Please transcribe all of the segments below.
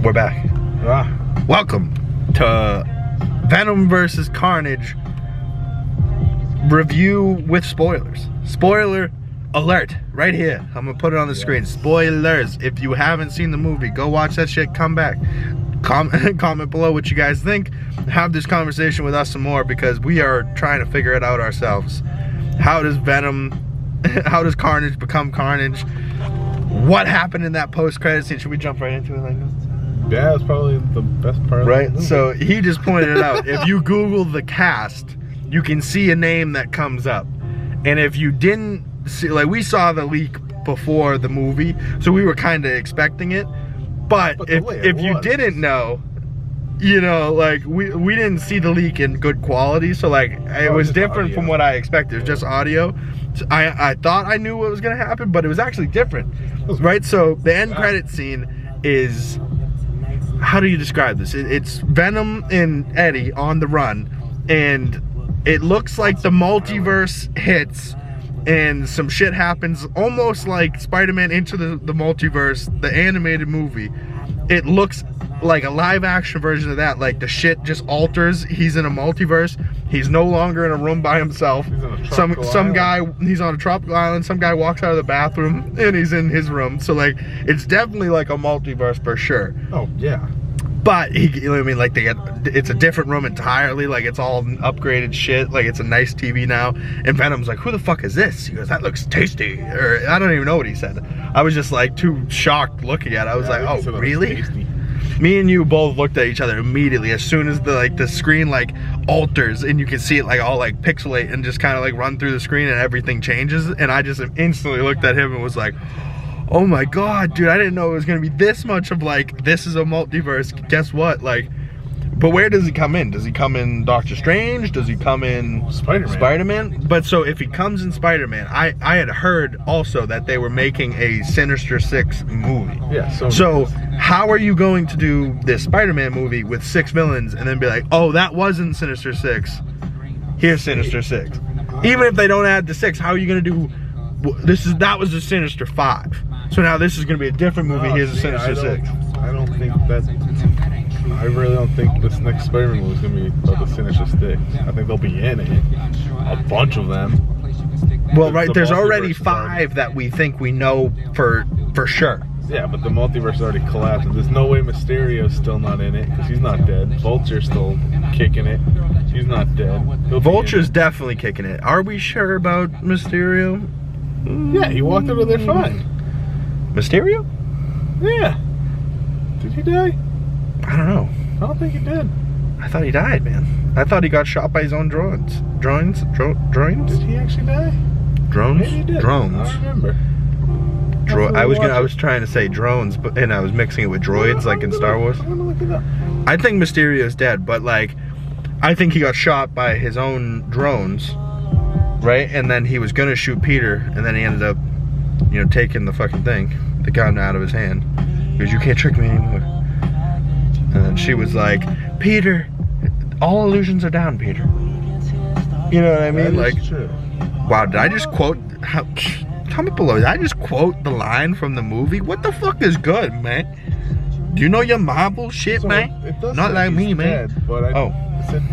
We're back. Welcome to Venom versus Carnage review with spoilers. Spoiler alert right here. I'm gonna put it on the screen. Spoilers. If you haven't seen the movie, go watch that shit. Come back. Comment below what you guys think. Have this conversation with us some more because we are trying to figure it out ourselves. How does Carnage become Carnage? What happened in that post-credit scene? Should we jump right into it like this? Yeah, it's probably the best part. Right. So he just pointed it out. If you Google the cast, you can see a name that comes up. And if you didn't see, like, we saw the leak before the movie, so we were kind of expecting it. But if you didn't know, you know, like, we didn't see the leak in good quality, so like it was different from what I expected. It was just audio. So I thought I knew what was gonna happen, but it was actually different, right? So the end credit scene is, how do you describe this? It's Venom and Eddie on the run, and it looks like the multiverse hits and some shit happens, almost like Spider-Man Into the Multiverse, the animated movie. It looks like a live action version of that. Like, the shit just alters. He's in a multiverse. He's no longer in a room by himself. Some guy, he's on a tropical island. Some guy walks out of the bathroom and he's in his room. So like, it's definitely like a multiverse for sure. Oh yeah. But you know what I mean, like, it's a different room entirely. Like, it's all upgraded shit. Like, it's a nice TV now. And Venom's like, who the fuck is this? He goes, that looks tasty. Or I don't even know what he said. I was just like too shocked looking at it. I was like, oh really? Me and you both looked at each other immediately as soon as the screen like alters and you can see it like all like pixelate and just kind of like run through the screen and everything changes. And I just instantly looked at him and was like, oh my god, dude, I didn't know it was gonna be this much of like, this is a multiverse. Guess what? Like, but where does he come in? Does he come in Doctor Strange? Does he come in Spider-Man? But so if he comes in Spider-Man, I had heard also that they were making a Sinister Six movie. Yeah. So how are you going to do this Spider-Man movie with 6 villains and then be like, oh, that wasn't Sinister Six. Here's Sinister Six. Even if they don't add the 6, how are you gonna do? That was the Sinister 5. So now this is going to be a different movie. Here's a Sinister 6. I don't think that. I really don't think this next Spider-Man movie is going to be about the Sinister Six. I think they'll be in it. A bunch of them. Well, right, there's already 5 that we think we know for sure. Yeah, but the multiverse already collapsed. And there's no way Mysterio's still not in it because he's not dead. Vulture's still kicking it. He's not dead. Vulture's definitely kicking it. Are we sure about Mysterio? Yeah, he walked over there fine. Mysterio? Yeah. Did he die? I don't know. I don't think he did. I thought he died, man. I thought he got shot by his own drones. Drones? Did he actually die? Drones? Maybe he did. Drones. I don't remember. I was trying to say drones, but and I was mixing it with droids, like in Star Wars. I'm gonna look it up. I think Mysterio's dead, but like, I think he got shot by his own drones, right? And then he was gonna shoot Peter, and then he ended up, you know, taking the fucking thing, the gun out of his hand. Because you can't trick me anymore. And then she was like, Peter, all illusions are down, Peter. You know what I mean? Like, true. Wow, did I just quote? Comment below. Did I just quote the line from the movie? What the fuck is good, man? Do you know your Marvel shit, man? Not like me, man. Dead, but I said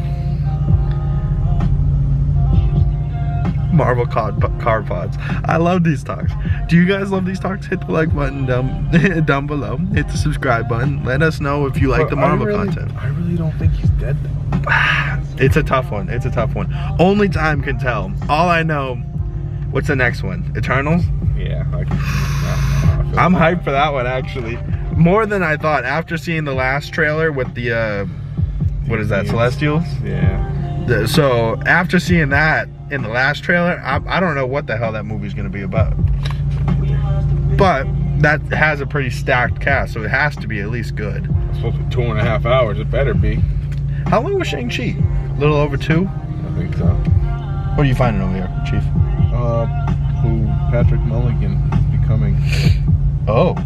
Marvel card pods. I love these talks. Do you guys love these talks? Hit the like button down below. Hit the subscribe button. Let us know if you like the Marvel content. I really don't think he's dead though. It's a tough one. It's a tough one. Only time can tell. All I know. What's the next one? Eternals? Yeah. I'm hyped for that one actually. More than I thought. After seeing the last trailer with the what is that? Celestials? Yeah. So after seeing that in the last trailer, I don't know what the hell that movie's gonna be about. But that has a pretty stacked cast, so it has to be at least good. It's supposed to be 2.5 hours. It better be. How long was Shang-Chi? A little over 2? I think so. What are you finding over here, Chief? Who Patrick Mulligan is becoming. Oh.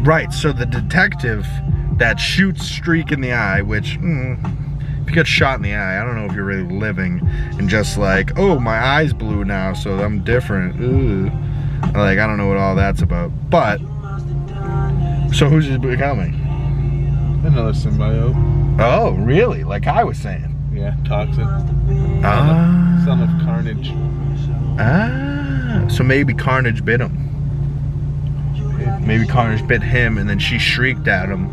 Right, so the detective that shoots Streak in the eye, which, if you get shot in the eye, I don't know if you're really living, and just like, oh, my eye's blue now, so I'm different. Ooh. Like, I don't know what all that's about. But, so who's he becoming? Another symbiote. Oh, really? Like I was saying. Yeah, toxic. Ah. Son of Carnage. Ah. So maybe Carnage bit him. Maybe Carnage bit him, and then she shrieked at him.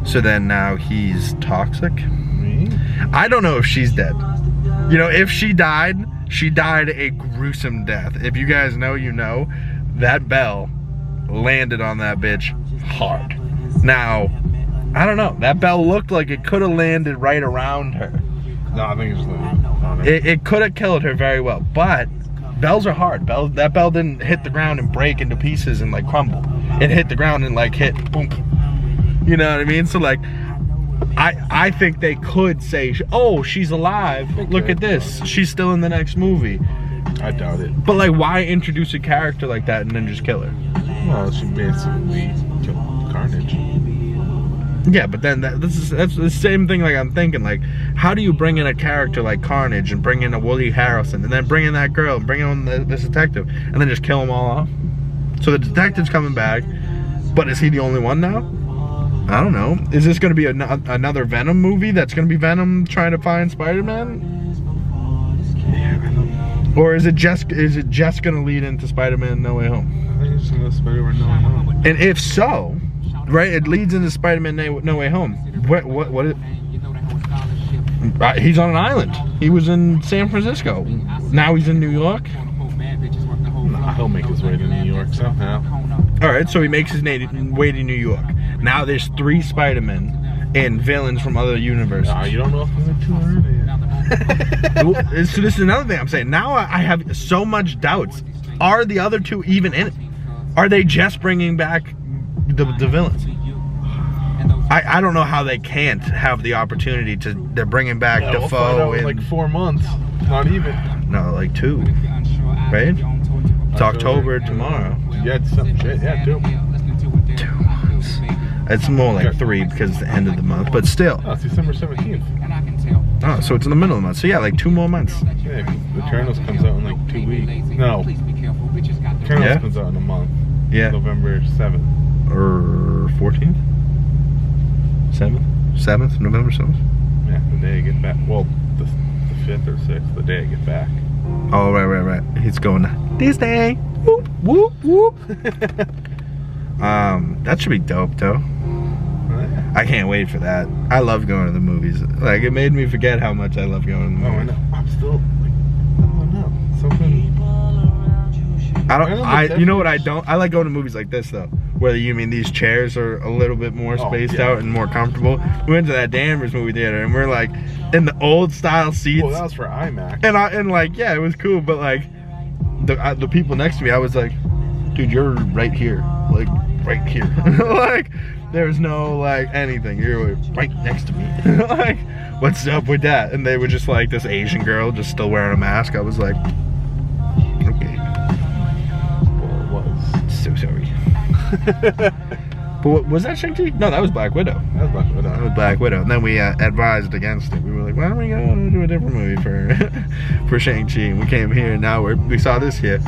So then now he's toxic. I don't know if she's dead. You know, if she died a gruesome death. If you guys know, you know. That bell landed on that bitch hard. Now, I don't know. That bell looked like it could have landed right around her. No, I think it's landed. It could have killed her very well, but bells are hard. That bell didn't hit the ground and break into pieces and like crumble. It hit the ground and like hit, boom. You know what I mean? So like, I think they could say, oh, she's alive. Look at this. She's still in the next movie. I doubt it. But like, why introduce a character like that and then just kill her? Well, she basically killed Carnage. Yeah, but then that's the same thing. Like I'm thinking, like, how do you bring in a character like Carnage and bring in a Woody Harrelson and then bring in that girl and bring in this detective and then just kill them all off? So the detective's coming back, but is he the only one now? I don't know. Is this going to be another Venom movie that's going to be Venom trying to find Spider-Man? Yeah, I don't know. Or is it just going to lead into Spider-Man No Way Home? I think it's going to Spider-Man No Way Home. And if so, right, it leads into Spider-Man No Way Home. What he's on an island. He was in San Francisco. Now he's in New York. Nah, he'll make his way to New York somehow. Alright, so he makes his way to New York. Now there's 3 Spider-Men and villains from other universes. Nah, you don't know if they're too early. So this is another thing I'm saying. Now I have so much doubts. Are the other 2 even in it? Are they just bringing back the villains? I don't know how they can't have the opportunity to. They're bringing back Yeah, Defoe we'll find out in like 4 months. Not even. No, like 2. Right? It's October tomorrow. Yeah, some shit. Yeah, 2. 2 months. It's more like 3 because it's the end of the month, but still. Oh, it's December 17th. Oh, so it's in the middle of the month. So yeah, like 2 more months. Yeah, the Eternals comes out in like 2 weeks. No. Eternals comes out in a month. Yeah. November 7th. Or 14th? 7th? November 7th? Yeah, the day I get back. Well, the 5th or 6th, the day I get back. Oh, right. He's going to Disney. Whoop, whoop, whoop. That should be dope, though. I can't wait for that. I love going to the movies. Like, it made me forget how much I love going to the movies. Oh, I know. I'm still, like, I don't know. Something. You know what I don't? I like going to movies like this, though. Where you mean these chairs are a little bit more spaced out and more comfortable. We went to that Danvers movie theater and we're like in the old style seats. Well, that was for IMAX. And like, yeah, it was cool, but like the people next to me, I was like, dude, you're right here, like right here. Like there's no like anything. You're right next to me. Like, what's up with that? And they were just like this Asian girl just still wearing a mask. I was like, okay. Well, it was. So sorry. But was that Shang-Chi? No, that was Black Widow. That was Black Widow. That was Black Widow. And then we advised against it. We were like, why don't we go and do a different movie for Shang-Chi? And we came here and now we saw this here.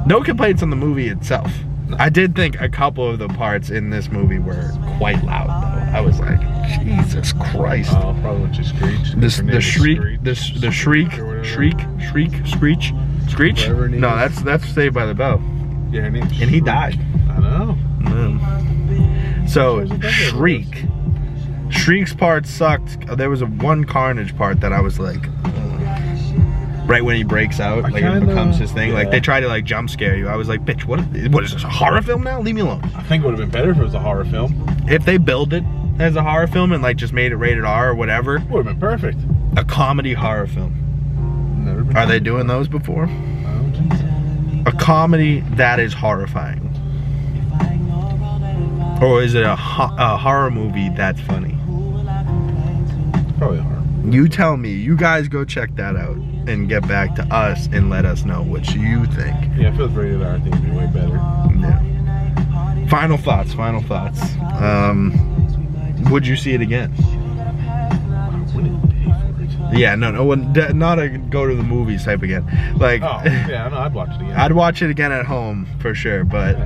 No complaints on the movie itself. No. I did think a couple of the parts in this movie were quite loud though. I was like, Jesus Christ. Oh, probably when she screeched. The shriek, screech? No, that's Saved by the Bell. Yeah, her name's and he died. I know. So Shriek's part sucked. There was one Carnage part that I was like, right when he breaks out, like it becomes his thing. Yeah. Like they try to like jump scare you. I was like, bitch, what is this, a horror film now? Leave me alone. I think it would have been better if it was a horror film. If they build it as a horror film and like just made it rated R or whatever, would have been perfect. A comedy horror film. Never been. Are they doing those before? I don't think so. A comedy that is horrifying. Or is it a horror movie that's funny? Probably a horror. You tell me. You guys go check that out and get back to us and let us know what you think. Yeah, if it was rated R, I think it'd be way better. Yeah. Final thoughts. Would you see it again? I wouldn't pay for it. Yeah, no, not a go to the movies type again. Like, oh, yeah, no, I'd watch it again. I'd watch it again at home for sure, but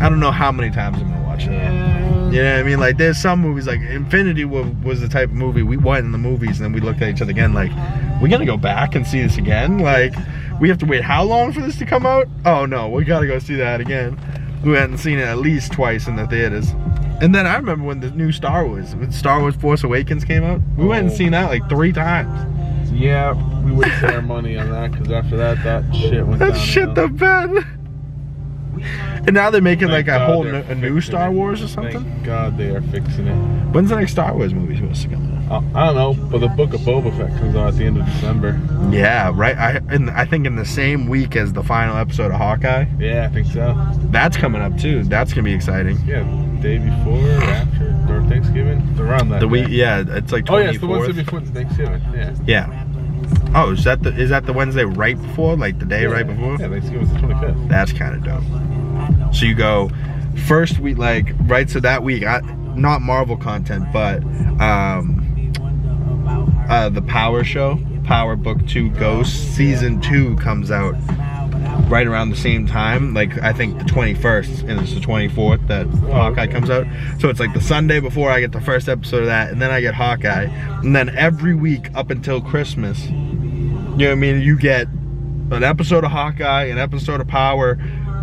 I don't know how many times I'm gonna watch it. You know what I mean? Like, there's some movies, like Infinity was the type of movie we went in the movies and then we looked at each other again like, we gonna go back and see this again? Like, we have to wait how long for this to come out? Oh no, we gotta go see that again. We hadn't seen it at least twice in the theaters. And then I remember when the new when Star Wars Force Awakens came out, we went and seen that like 3 times. Yeah, we wasted our money on that because after that shit went down. That shit the bed. And now they're making like a new Star Wars or something? Thank God they are fixing it. When's the next Star Wars movie supposed to come out? I don't know, but the Book of Boba Fett comes out at the end of December. Yeah, right. I think in the same week as the final episode of Hawkeye. Yeah, I think so. That's coming up too. That's gonna be exciting. Yeah, day before, or after, or Thanksgiving. Around that. The week, yeah, it's like 24th. Oh yeah, it's the Wednesday before Thanksgiving. Yeah. Yeah. Oh, is that the Wednesday right before, like the day right before? Yeah, Thanksgiving's the 25th. That's kind of dope. So you go first week, like right. So that week, not Marvel content, but the Power Show, Power Book 2 Ghost Season 2 comes out right around the same time. Like I think the 21st, and it's the 24th that Hawkeye comes out. So it's like the Sunday before I get the first episode of that, and then I get Hawkeye, and then every week up until Christmas, you know what I mean? You get an episode of Hawkeye, an episode of Power,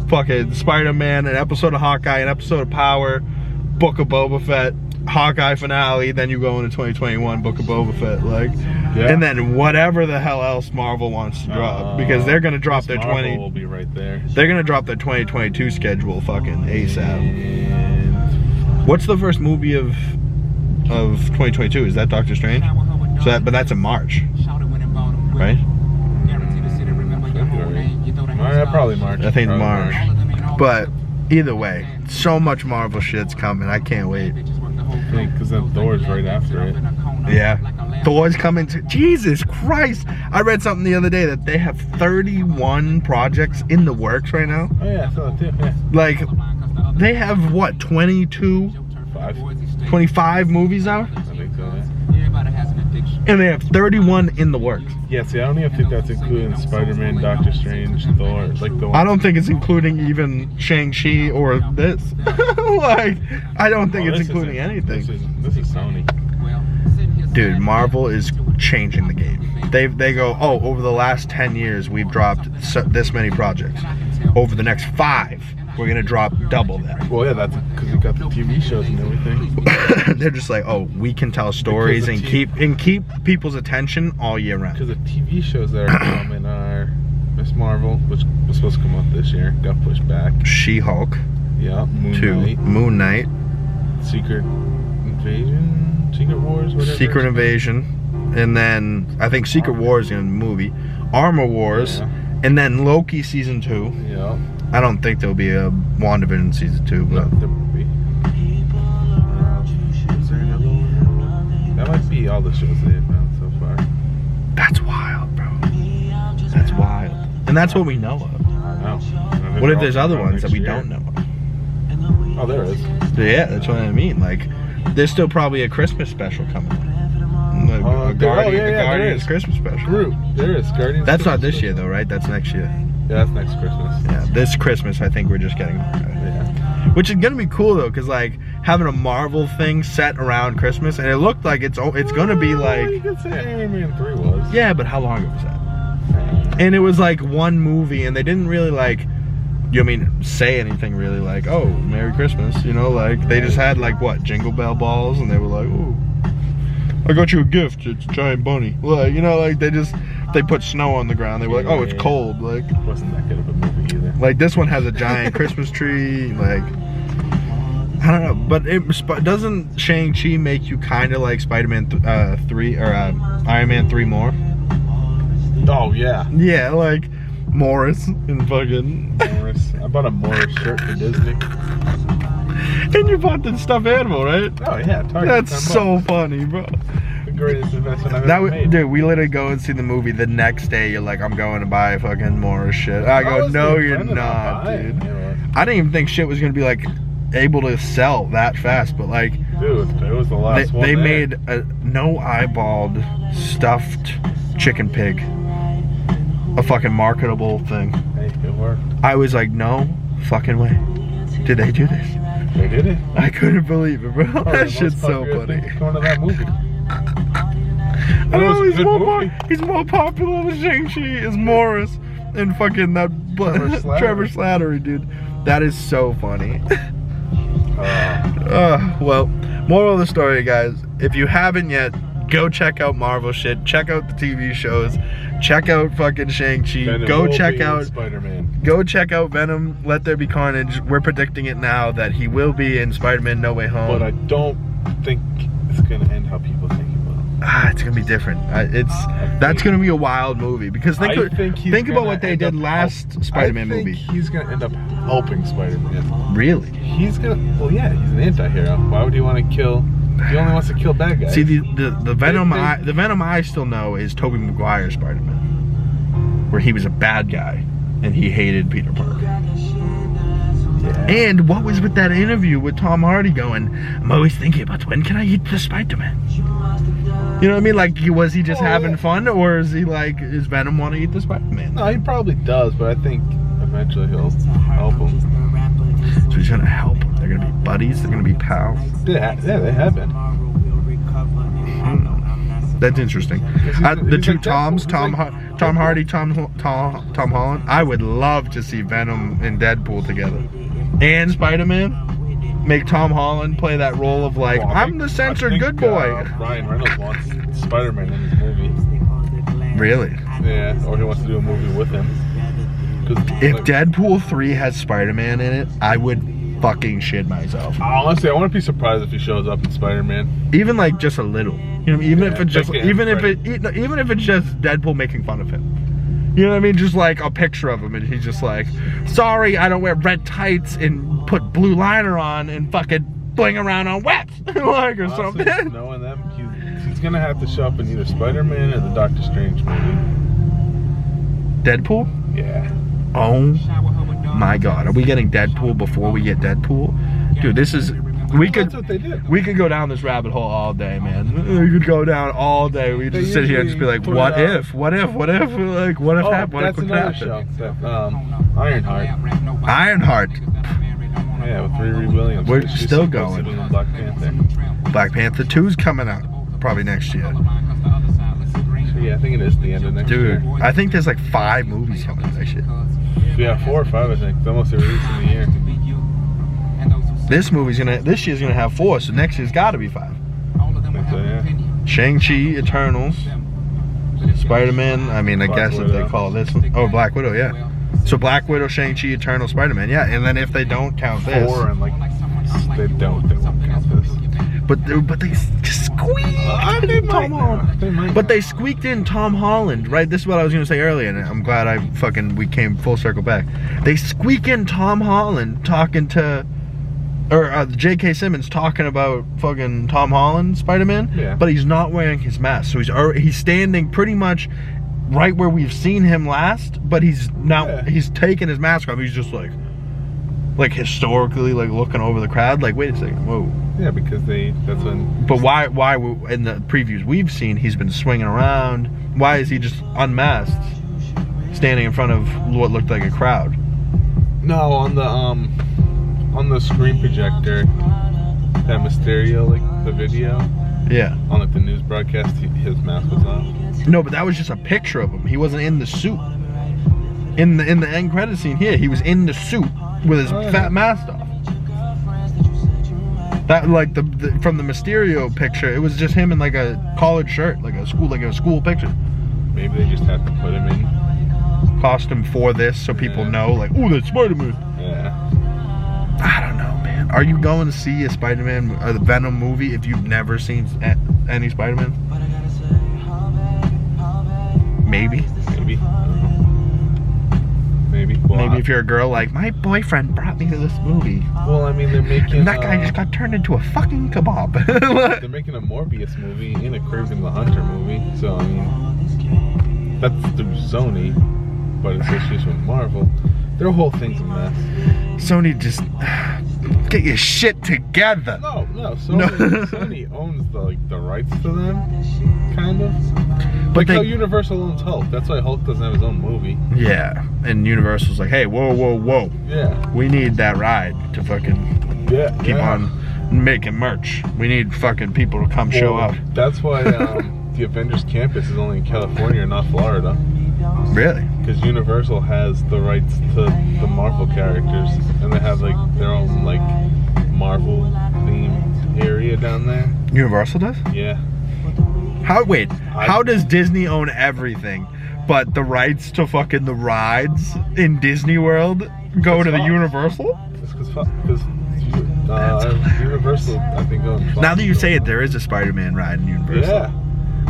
fucking Spider-Man, an episode of Hawkeye, an episode of Power, Book of Boba Fett, Hawkeye finale, then you go into 2021 Book of Boba Fett, like, yeah. And then whatever the hell else Marvel wants to drop, because they're gonna drop their Marvel will be right there. They're gonna drop their 2022 schedule fucking ASAP. And what's the first movie of 2022? Is that Doctor Strange? So but that's in March, right? Probably March. I think March. But either way, so much Marvel shit's coming. I can't wait. Because then Thor's right after it. Yeah. Thor's coming to... Jesus Christ! I read something the other day that they have 31 projects in the works right now. Oh yeah, I saw that too. Yeah. Like, they have what, 25 movies now? I think so, yeah. And they have 31 in the works. Yeah, see, I don't even think that's including Spider-Man, Doctor Strange, Thor, like the one. I don't think it's including even Shang-Chi or this. Like, I don't think it's including anything. This is Sony. Dude, Marvel is changing the game. They go, oh, over the last 10 years, we've dropped this many projects. Over the next 5, we're gonna drop double that. Well, yeah, that's because we got the TV shows and everything. They're just like, oh, we can tell stories and keep people's attention all year round. Because the TV shows that are coming are Miss Marvel, which was supposed to come out this year, got pushed back. She-Hulk. Yeah. Moon Knight. Secret Invasion, Secret Wars, whatever. Secret Invasion, and then I think Secret Wars is gonna be a movie. Armor Wars, and then Loki season 2. Yeah. I don't think there'll be a WandaVision season 2, but no, there will be. Is there another one? That might be all the shows they have found so far. That's wild, bro. That's wild, and that's what we know of. I know. What if there's other ones that we don't know of? Oh, there is. Yeah, that's what I mean. Like, there's still probably a Christmas special coming. A Guardians Christmas special. Groot. There is Guardians. That's not this year though, right? That's next year. Yeah, that's next Christmas. Yeah, this Christmas I think we're just getting. Yeah. Which is gonna be cool though, cause like having a Marvel thing set around Christmas, and it looked like it's gonna be like. You could say Iron Man 3 was. Yeah, but how long was that? And it was like one movie, and they didn't really like. You know what I mean, say anything really like, oh, Merry Christmas, you know, like they just had like what, Jingle Bell balls, and they were like, oh, I got you a gift, it's a giant bunny. Like, you know, like they put snow on the ground, they were like, oh, it's cold. Like, it wasn't that good of a movie either. Like this one has a giant Christmas tree, like I don't know, but doesn't Shang-Chi make you kind of like Spider-Man 3 or Iron Man 3 more? Oh yeah. Yeah, like Morris and fucking Morris. I bought a Morris shirt for Disney. And you bought the stuffed animal, right? Oh yeah, That's so funny, bro. The greatest investment I've ever made. Dude, we literally go and see the movie. The next day, you're like, I'm going to buy fucking Morris shit. I go, no, you're not, dude. I didn't even think shit was gonna be like able to sell that fast, but like, dude, it was the last one. They made a no eyeballed stuffed chicken pig. A fucking marketable thing. Hey, it worked. I was like, no fucking way. Did they do this? They did it. I couldn't believe it, bro. That shit's so funny. Going to that movie. I know he's more popular than Shang-Chi as Morris and fucking that Trevor Slattery, dude. That is so funny. Well, moral of the story, guys, if you haven't yet, go check out Marvel shit, check out the TV shows, check out fucking Shang-Chi, go check out Spider-Man. Go check out Venom, Let There Be Carnage. We're predicting it now that he will be in Spider-Man No Way Home. But I don't think it's gonna end how people think it will. It's gonna be different. That's gonna be a wild movie because think about what they did last Spider-Man movie. He's gonna end up helping Spider-Man. Really? He's gonna. Well, yeah, he's an anti-hero. Why would he want to kill? He only wants to kill bad guys. See, the Venom I still know is Tobey Maguire's Spider-Man, where he was a bad guy and he hated Peter Parker. Yeah. And what was with that interview with Tom Hardy going, I'm always thinking about when can I eat the Spider-Man? You know what I mean? Like, was he just having fun, or is he like, is Venom want to eat the Spider-Man? No, he probably does, but I think eventually he'll help him. So he's gonna help him. They're gonna be buddies. They're gonna be pals. Yeah, they have been. That's interesting. The two Toms, Tom Hardy, Tom Holland. I would love to see Venom and Deadpool together, and Spider-Man. Make Tom Holland play that role of like, I'm the censored good boy. Ryan Reynolds wants Spider-Man in his movie. Really? Yeah, or he wants to do a movie with him. If Deadpool 3 has Spider-Man in it, I would fucking shit myself. Honestly, I wouldn't be surprised if he shows up in Spider-Man. Even like just a little. You know, even if it's just Deadpool making fun of him. You know what I mean? Just like a picture of him, and he's just like, sorry, I don't wear red tights and put blue liner on and fucking bling around on webs, like, or something. Knowing them, he's gonna have to show up in either Spider-Man or the Doctor Strange movie. Deadpool? Yeah. Oh my God, are we getting Deadpool before we get Deadpool? Dude, this is. That's what they did. We could go down this rabbit hole all day, man. We could go down all day. We could just sit here and just be like, what if? Like, what if happened? What could happen? Ironheart. Ironheart. Yeah, with Riri Williams. We're still going. Black Panther. Black Panther 2's coming out probably next year. Yeah, I think it is the end of next year. Dude, I think there's like 5 movies coming out next year. Yeah, 4 or 5, I think. It's almost a release in the year. This year's gonna have 4, so next year's gotta be 5. I think so, yeah. Shang-Chi, Eternals, Spider-Man, I mean, I guess if they call this one. Oh, Black Widow, yeah. So Black Widow, Shang-Chi, Eternal, Spider-Man, yeah. And then if they don't count this. 4 and like, they won't count this. But they squeaked in Tom Holland. But they squeaked in Tom Holland, right? This is what I was gonna say earlier, and I'm glad we came full circle back. They squeak in Tom Holland talking to, or J.K. Simmons talking about fucking Tom Holland, Spider-Man, yeah. But he's not wearing his mask, so he's standing pretty much right where we've seen him last, but he's taken his mask off. He's just like historically, like looking over the crowd, like, wait a second, whoa. Yeah, because that's when. But why in the previews we've seen, he's been swinging around. Why is he just unmasked, standing in front of what looked like a crowd? No, on the screen projector, that Mysterio, like the video. Yeah. On like the news broadcast, his mask was off. No, but that was just a picture of him. He wasn't in the suit. In the end credit scene here, he was in the suit with his fat mask off. That like from the Mysterio picture, it was just him in like a collared shirt, like a school picture. Maybe they just have to put him in costume for this, so people know, like, oh, that's Spider-Man. Yeah. I don't know, man. Are you going to see a Spider-Man or the Venom movie if you've never seen any Spider-Man? Maybe. Well, maybe if you're a girl, like, my boyfriend brought me to this movie. Well, I mean, they're making. And that guy just got turned into a fucking kebab. They're making a Morbius movie and a Kraven the Hunter movie, so I mean, that's through Sony, but it's just with Marvel. Their whole thing's a mess. Sony, just get your shit together. No. Sony owns the rights to them, kind of. But how Universal owns Hulk. That's why Hulk doesn't have his own movie. Yeah, and Universal's like, hey, whoa. Yeah. We need that ride to fucking keep on making merch. We need fucking people to come show up. That's why the Avengers campus is only in California, not Florida. Really? Because Universal has the rights to the Marvel characters, and they have like their own like Marvel themed area down there. Universal does? Yeah. How does Disney own everything, but the rights to fucking the rides in Disney World go to the Universal? It's because Universal, I think, owns Fox. Now that you say it, there is a Spider-Man ride in Universal. Yeah.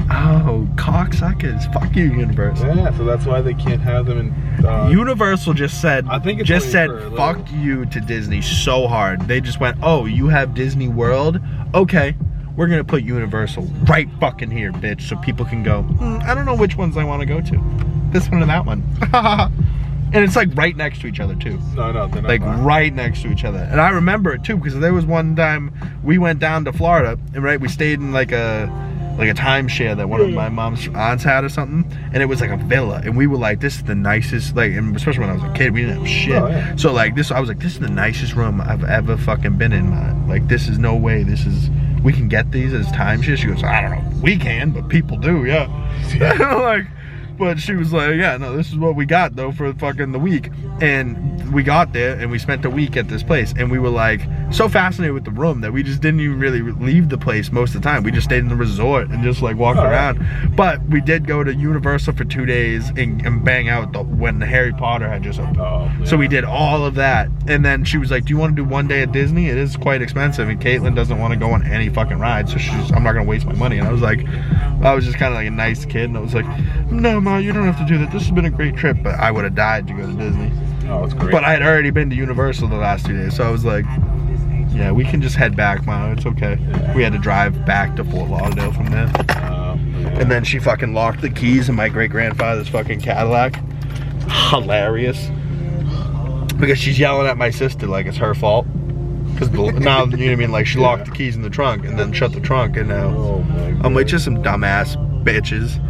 Oh, cocksuckers! Fuck you, Universal. Yeah, so that's why they can't have them in. Universal just said, I think it's fuck you to Disney so hard. They just went, oh, you have Disney World? Okay, we're gonna put Universal right fucking here, bitch, so people can go. I don't know which ones I want to go to. This one or that one. And it's like right next to each other too. No, they're not. Like right next to each other. And I remember it too because there was one time we went down to Florida and we stayed in like a timeshare that one of my mom's aunts had or something, and it was like a villa, and we were like, this is the nicest, like, and especially when I was a kid, we didn't have shit. Oh, yeah. So like this, I was like, this is the nicest room I've ever fucking been in, man. Like, this is no way, we can get these as timeshare. She goes, I don't know, we can, but people do, yeah. Like, but she was like, yeah, no, this is what we got though for fucking the week. And we got there and we spent a week at this place, and we were like so fascinated with the room that we just didn't even really leave the place most of the time. We just stayed in the resort and just like walked around. But we did go to Universal for 2 days and bang out when Harry Potter had just opened. Oh, yeah. So we did all of that, and then she was like, do you want to do 1 day at Disney? It is quite expensive, and Caitlin doesn't want to go on any fucking ride, so I'm not gonna waste my money. And I was like, I was just kind of like a nice kid, and I was like, no, Ma, you don't have to do that. This has been a great trip. But I would have died to go to Disney. Oh, it's great. But I had already been to Universal the last 2 days, so I was like, yeah, we can just head back, Ma. It's okay. Yeah. We had to drive back to Fort Lauderdale from there. Yeah. And then she fucking locked the keys in my great-grandfather's fucking Cadillac. Hilarious. Because she's yelling at my sister like it's her fault. Because now, you know what I mean? Like, she locked the keys in the trunk and then shut the trunk, and now I'm like, just some dumbass bitches.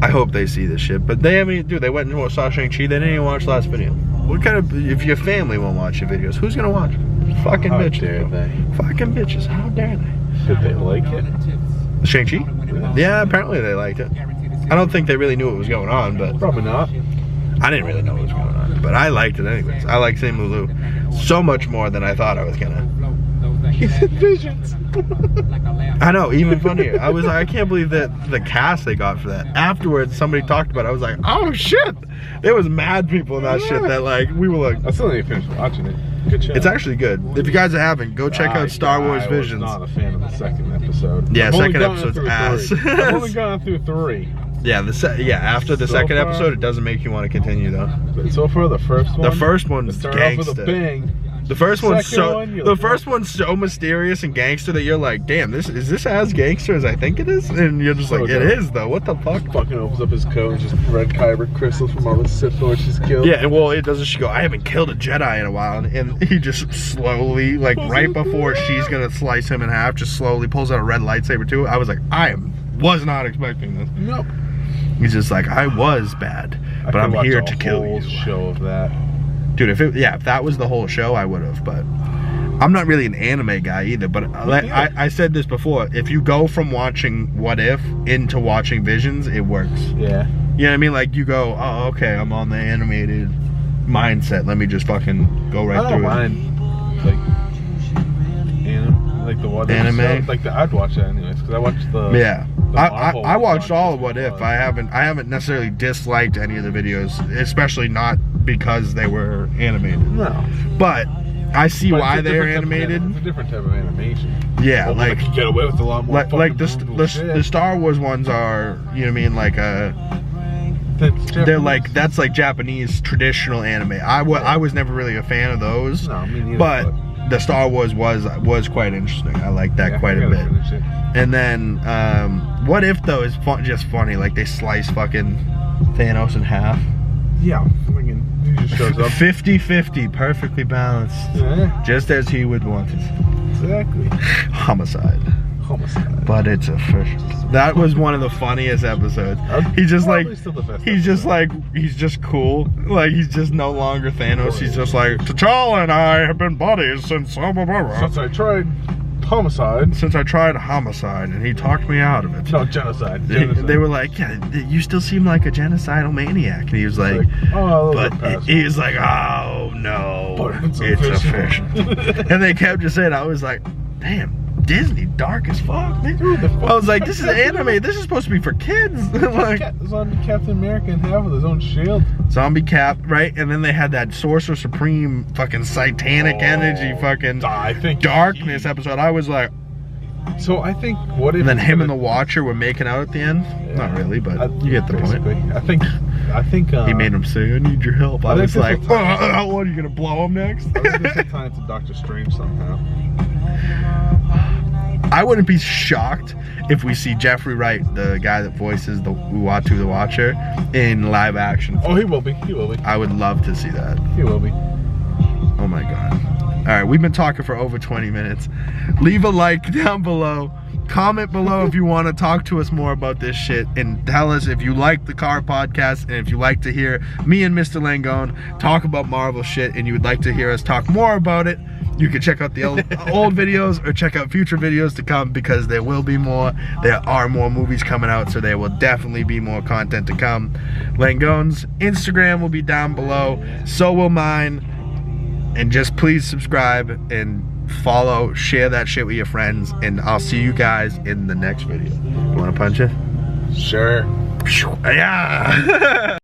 I hope they see this shit, but they haven't, dude, they went and saw Shang-Chi, they didn't even watch the last video. What kind of, if your family won't watch your videos, who's gonna watch them? Fucking bitches. How dare they? Fucking bitches, how dare they? Did they like it? Shang-Chi? Yeah, apparently they liked it. I don't think they really knew what was going on, but. Probably not. I didn't really know what was going on, but I liked it anyways. I like seeing Lulu so much more than I thought I was gonna. He said visions. I know, even funnier. I was like, I can't believe that the cast they got for that. Afterwards, somebody talked about it. I was like, oh shit! There was mad people in that shit that like, we were like. I still need to finish watching it. Good show. It's actually good. If you guys haven't, go check out Star Wars Visions. I was not a fan of the second episode. Yeah, second episode's ass. I've only gone through 3. Yeah, after the second episode, it doesn't make you want to continue though. But so far, the first one. The first one's gangster. Off with a bang. The first one's so mysterious and gangster that you're like, damn, is this as gangster as I think it is? And you're just like, it is though. What the fuck? Fucking opens up his coat and just red kyber crystals from all the Sith Lords she's killed. Yeah, and well, it doesn't. She go, I haven't killed a Jedi in a while, and he just slowly, like right before she's gonna slice him in half, just slowly pulls out a red lightsaber too. I was like, was not expecting this. Nope. He's just like, I was bad, but I'm here to kill you. Show of that. Dude, if that was the whole show, I would have, but I'm not really an anime guy either, but I said this before, if you go from watching What If into watching Visions, it works. Yeah. You know what I mean? Like, you go, oh, okay, I'm on the animated mindset, let me just fucking go right through it. Like the What If anime? Like I'd watch that anyways, because I watched the... Yeah. I watched all of What If. I haven't necessarily disliked any of the videos, especially not because they were animated. No. But I see why they're animated. It's a different type of animation. Yeah, well, like you get away with a lot more. Like the Star Wars ones are, you know what I mean, like they're like, that's like Japanese traditional anime. I was never really a fan of those. No, me neither. But the Star Wars was quite interesting. I like that quite a bit. And then What If though is just funny. Like they slice fucking Thanos in half. Yeah, he just shows up. 50-50, perfectly balanced. Yeah. Just as he would want it. Exactly. Homicide. Homicide. But it's official. That was one of the funniest episodes. He's just like, he's just cool. Like, he's just no longer Thanos. He's just like, T'Challa and I have been buddies since blah, blah, blah. Since I tried homicide. Since I tried homicide, and he talked me out of it. No, genocide. They were like, yeah, you still seem like a genocidal maniac. And he was like, oh, but he was like, oh no, it's official. And they kept just saying, I was like, damn, Disney dark as fuck, man. Dude, I was like, this is anime. This is supposed to be for kids. Like, Zombie Captain America and half with his own shield. Zombie Cap, right? And then they had that Sorcerer Supreme fucking satanic energy fucking darkness episode. I was like, so I think what if? And then him and the Watcher were making out at the end. Yeah, not really, but you get the point. I think he made him say, "I need your help." I was like, "What are you gonna blow him next?" I was gonna say tie it to Doctor Strange somehow. I wouldn't be shocked if we see Jeffrey Wright, the guy that voices the Uatu the Watcher, in live action. Oh, he will be. He will be. I would love to see that. He will be. Oh my god. Alright, we've been talking for over 20 minutes. Leave a like down below. Comment below if you want to talk to us more about this shit. And tell us if you like the Car Podcast and if you like to hear me and Mr. Langone talk about Marvel shit and you would like to hear us talk more about it. You can check out the old videos or check out future videos to come because there will be more. There are more movies coming out, so there will definitely be more content to come. Langone's Instagram will be down below. So will mine. And just please subscribe and follow, share that shit with your friends, and I'll see you guys in the next video. You want to punch it? Sure. Yeah.